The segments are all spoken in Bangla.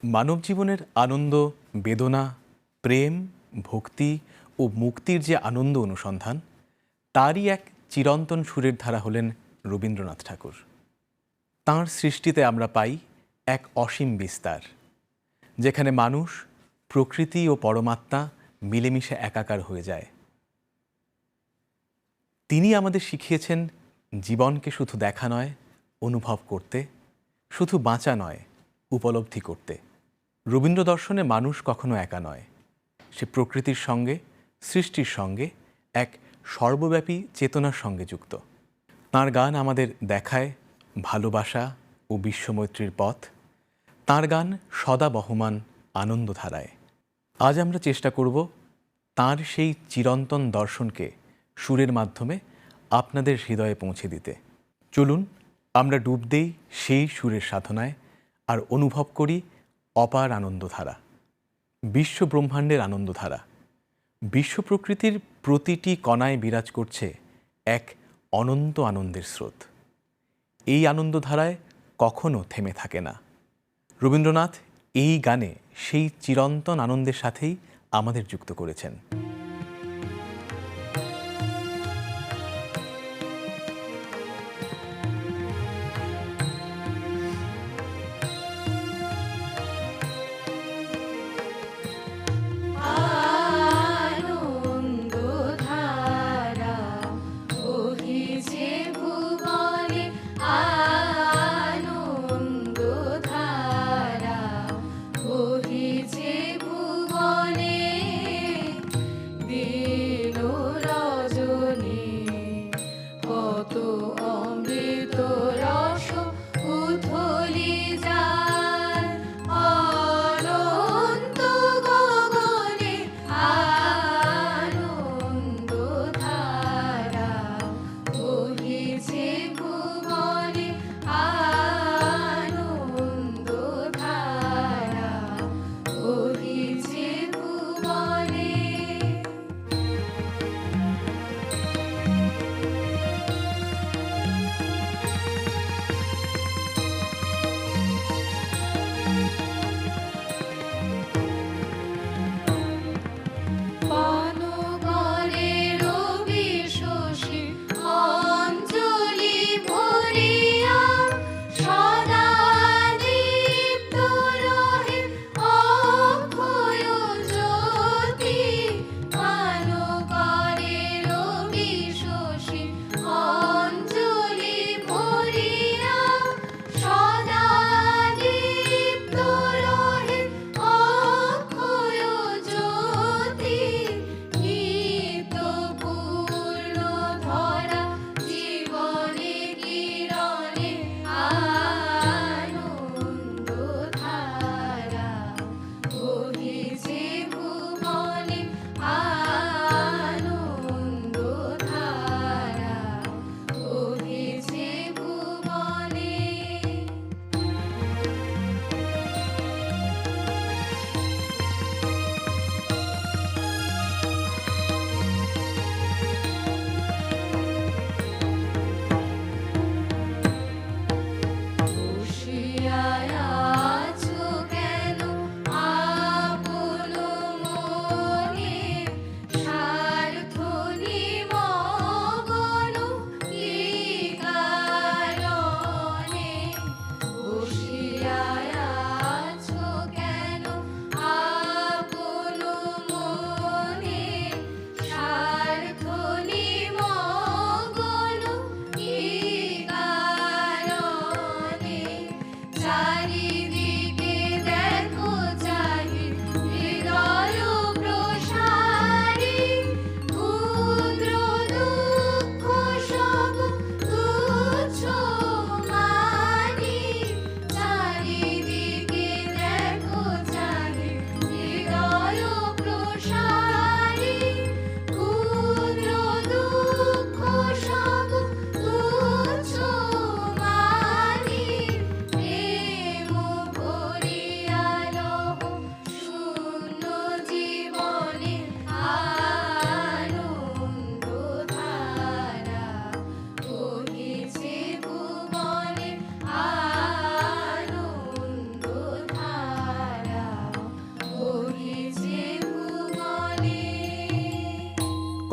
মানব জীবনের আনন্দ, বেদনা, প্রেম, ভক্তি ও মুক্তির যে আনন্দ অনুসন্ধান, তারই এক চিরন্তন সুরের ধারা হলেন রবীন্দ্রনাথ ঠাকুর। তাঁর সৃষ্টিতে আমরা পাই এক অসীম বিস্তার, যেখানে মানুষ, প্রকৃতি ও পরমাত্মা মিলেমিশে একাকার হয়ে যায়। তিনি আমাদের শিখিয়েছেন জীবনকে শুধু দেখা নয়, অনুভব করতে, শুধু বাঁচা নয়, উপলব্ধি করতে। রবীন্দ্র দর্শনে মানুষ কখনো একা নয়, সে প্রকৃতির সঙ্গে, সৃষ্টির সঙ্গে এক সর্বব্যাপী চেতনার সঙ্গে যুক্ত। তাঁর গান আমাদের দেখায় ভালোবাসা ও বিশ্বমৈত্রীর পথ। তাঁর গান সদা বহমান আনন্দধারায়। আজ আমরা চেষ্টা করব তাঁর সেই চিরন্তন দর্শনকে সুরের মাধ্যমে আপনাদের হৃদয়ে পৌঁছে দিতে। চলুন আমরা ডুব দেই সেই সুরের সাধনায় আর অনুভব করি অপার আনন্দধারা, বিশ্ব ব্রহ্মাণ্ডের আনন্দধারা। বিশ্ব প্রকৃতির প্রতিটি কণায় বিরাজ করছে এক অনন্ত আনন্দের স্রোত। এই আনন্দধারায় কখনো থেমে থাকে না। রবীন্দ্রনাথ এই গানে সেই চিরন্তন আনন্দের সাথেই আমাদের যুক্ত করেছেন।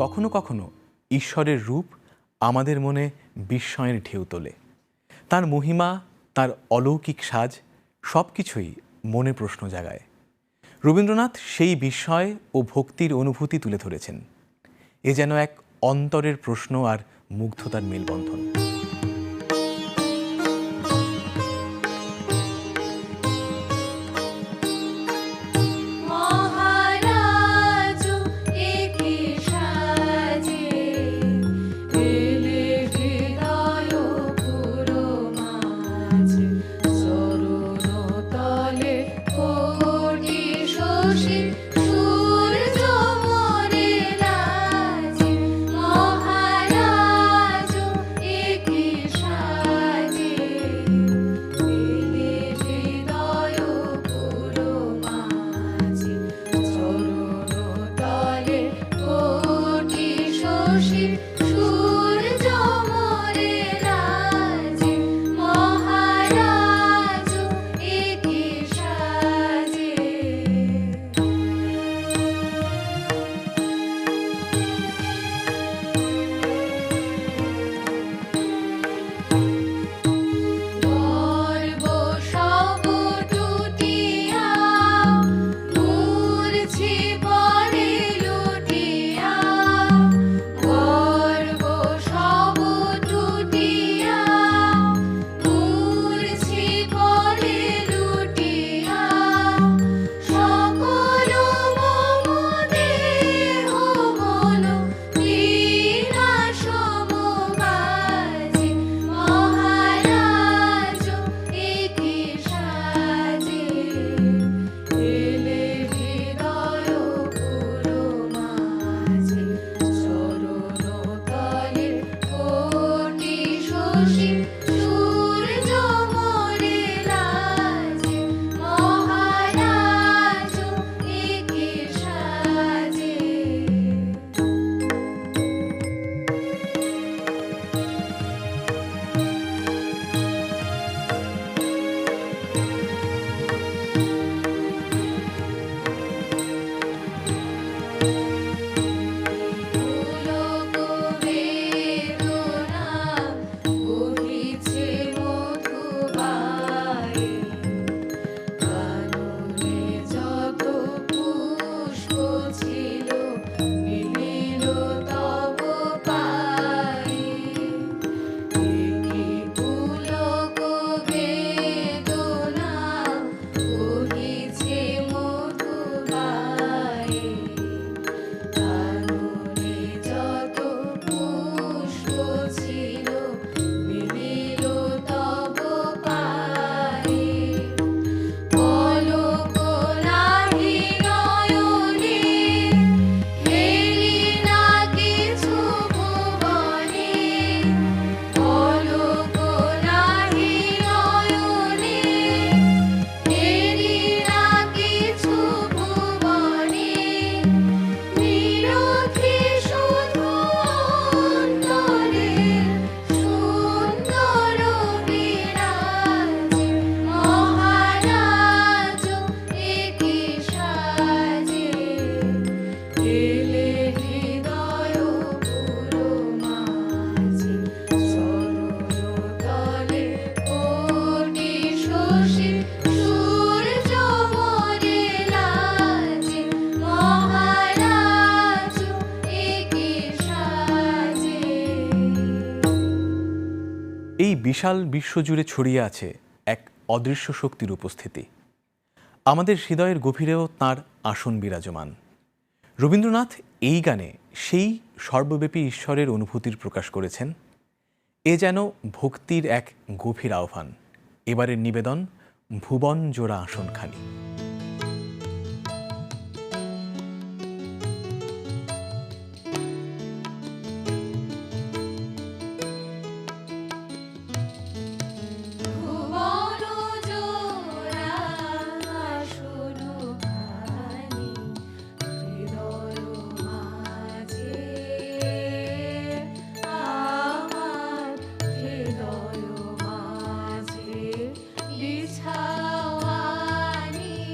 কখনো কখনো ঈশ্বরের রূপ আমাদের মনে বিস্ময়ের ঢেউ তোলে। তার মহিমা, তার অলৌকিক সাজ সব কিছুই মনে প্রশ্ন জাগায়। রবীন্দ্রনাথ সেই বিস্ময় ও ভক্তির অনুভূতি তুলে ধরেছেন। এ যেন এক অন্তরের প্রশ্ন আর মুগ্ধতার মেলবন্ধন। এই বিশাল বিশ্বজুড়ে ছড়িয়ে আছে এক অদৃশ্য শক্তির উপস্থিতি। আমাদের হৃদয়ের গভীরেও তাঁর আসন বিরাজমান। রবীন্দ্রনাথ এই গানে সেই সর্বব্যাপী ঈশ্বরের অনুভূতির প্রকাশ করেছেন। এ যেন ভক্তির এক গভীর আহ্বান। এবারের নিবেদন ভুবন জোড়া আসনখানি। ছাওয়ানি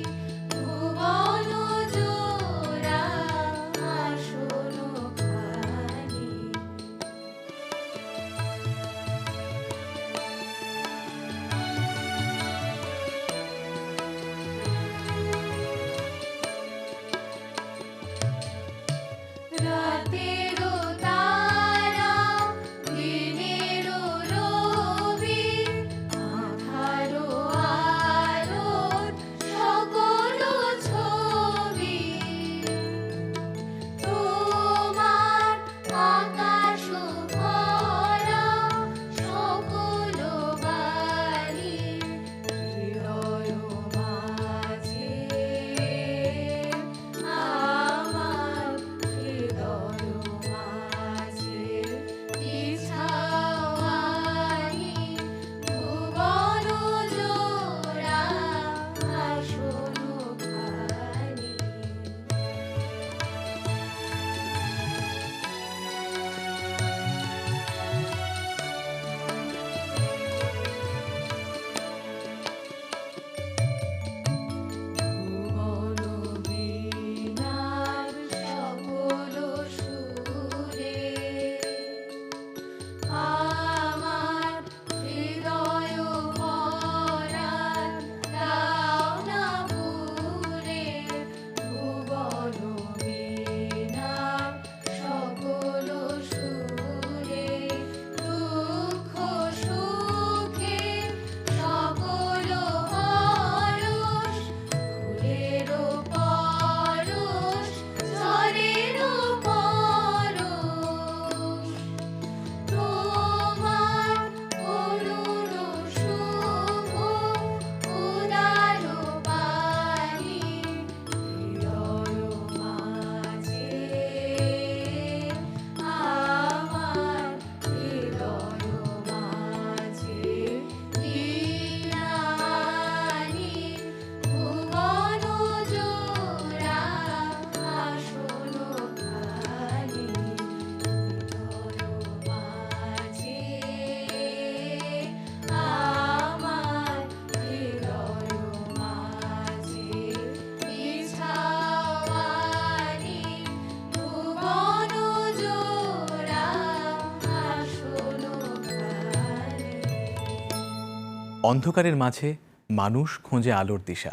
অন্ধকারের মাঝে মানুষ খোঁজে আলোর দিশা।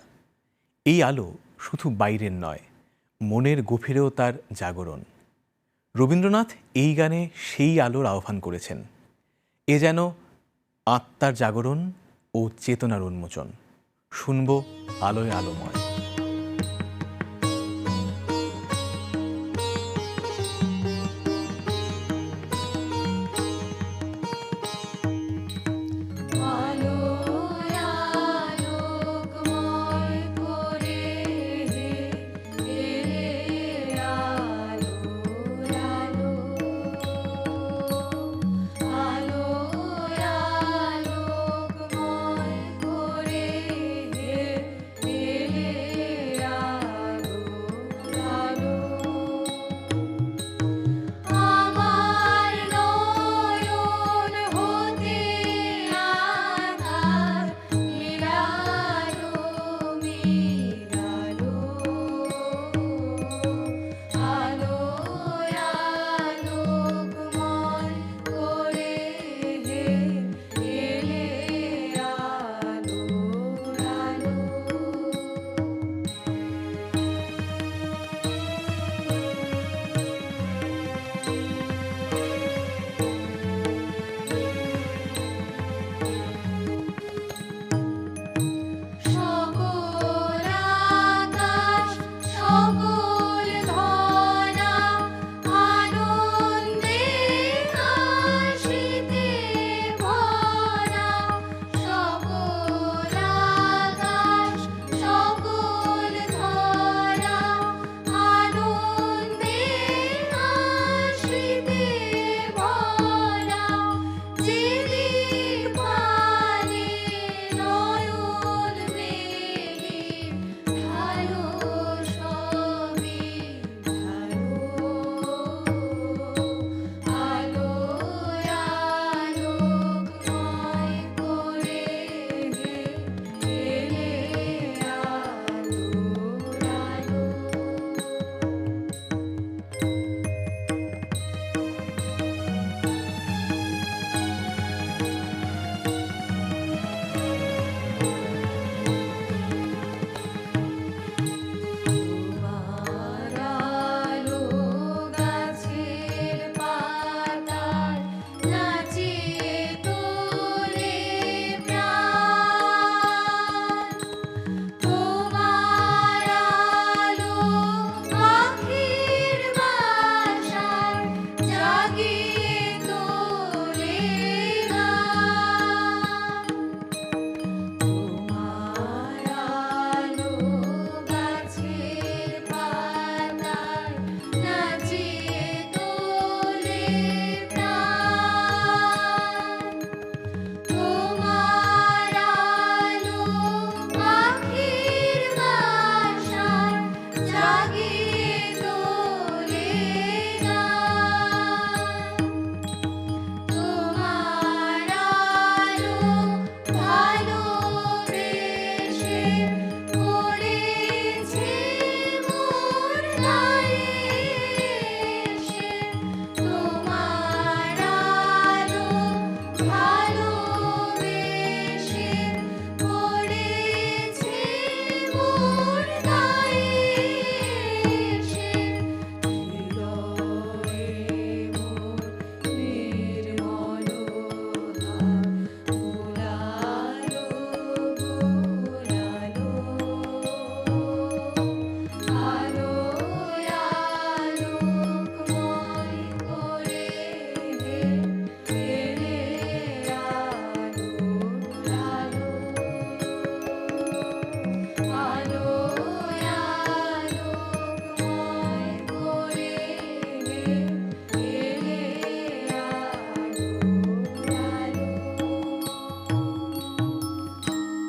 এই আলো শুধু বাইরের নয়, মনের গভীরেও তার জাগরণ। রবীন্দ্রনাথ এই গানে সেই আলোর আহ্বান করেছেন। এ যেন আত্মার জাগরণ ও চেতনার উন্মোচন। শুনব আলোয় আলোময়।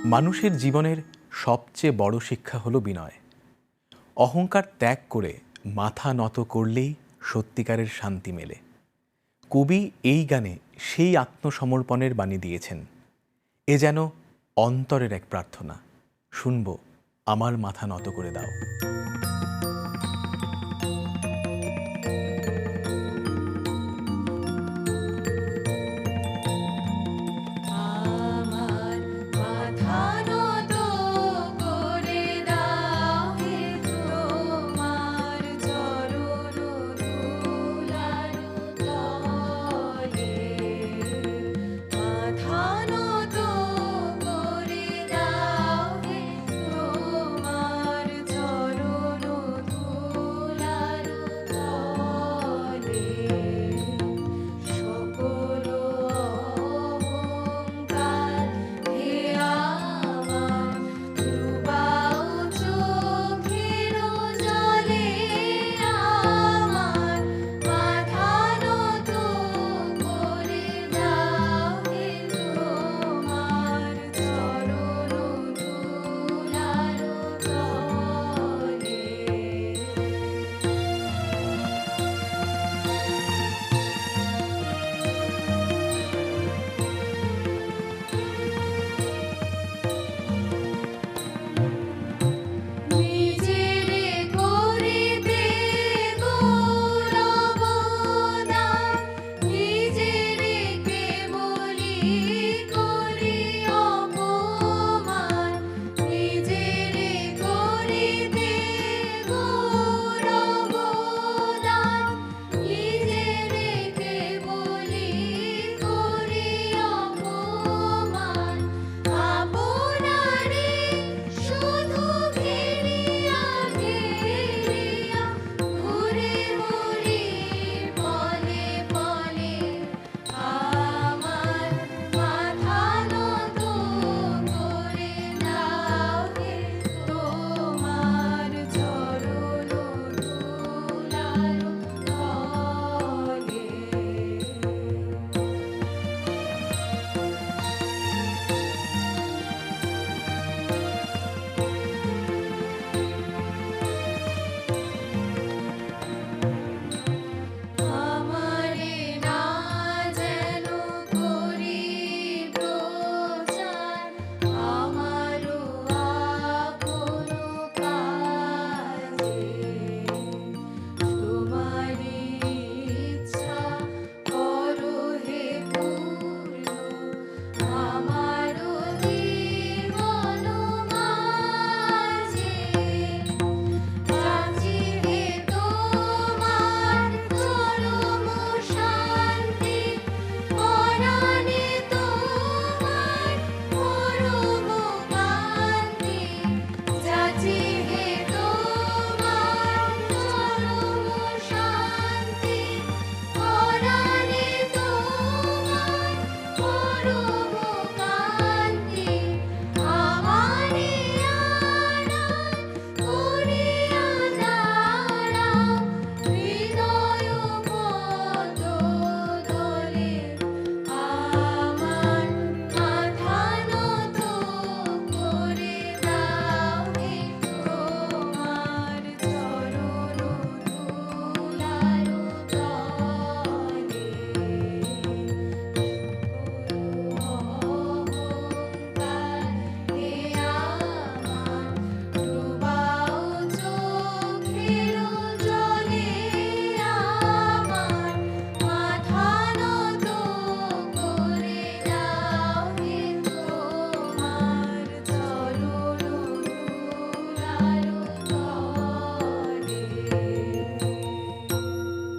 মানুষের জীবনের সবচেয়ে বড় শিক্ষা হলো বিনয়। অহংকার ত্যাগ করে মাথা নত করলেই সত্যিকারের শান্তি মেলে। কবি এই গানে সেই আত্মসমর্পণের বাণী দিয়েছেন। এ যেন অন্তরের এক প্রার্থনা। শুনব আমার মাথা নত করে দাও।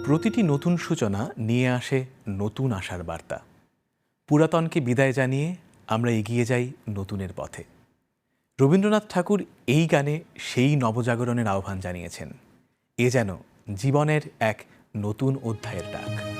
প্রতিটি নতুন সূচনা নিয়ে আসে নতুন আশার বার্তা। পুরাতনকে বিদায় জানিয়ে আমরা এগিয়ে যাই নতুনের পথে। রবীন্দ্রনাথ ঠাকুর এই গানে সেই নবজাগরণের আহ্বান জানিয়েছেন। এ যেন জীবনের এক নতুন অধ্যায়ের ডাক।